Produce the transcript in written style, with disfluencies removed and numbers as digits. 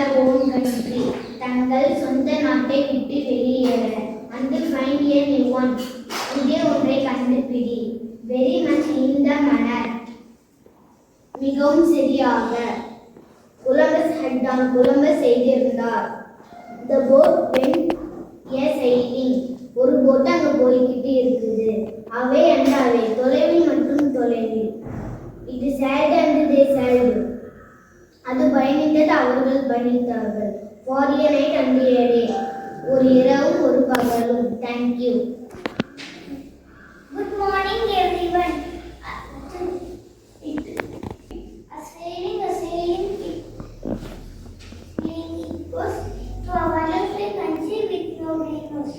their own country. தங்கள் சொந்த நாட்டை விட்டு வெளியேற. Until find a new one. புதிய ஒன்றை கண்டுபிடி. Very much in the manner. மிகவும் சரியாக. Columbus had done. Columbus செய்திருந்தார். The boat went a sailing. ஒரு போட் அங்க போய்கிட்டு இருக்குது. அவை and அவை தொலைவில் மற்றும் தொலைவில். It sailed and they sailed. அது பயணித்தது அவர்கள் பயணித்தார்கள். For a night and a day. ஒரு இரவும் ஒரு பகலும். Thank you. Good morning everyone. A sailing it was to a wonderful country with no rainbows.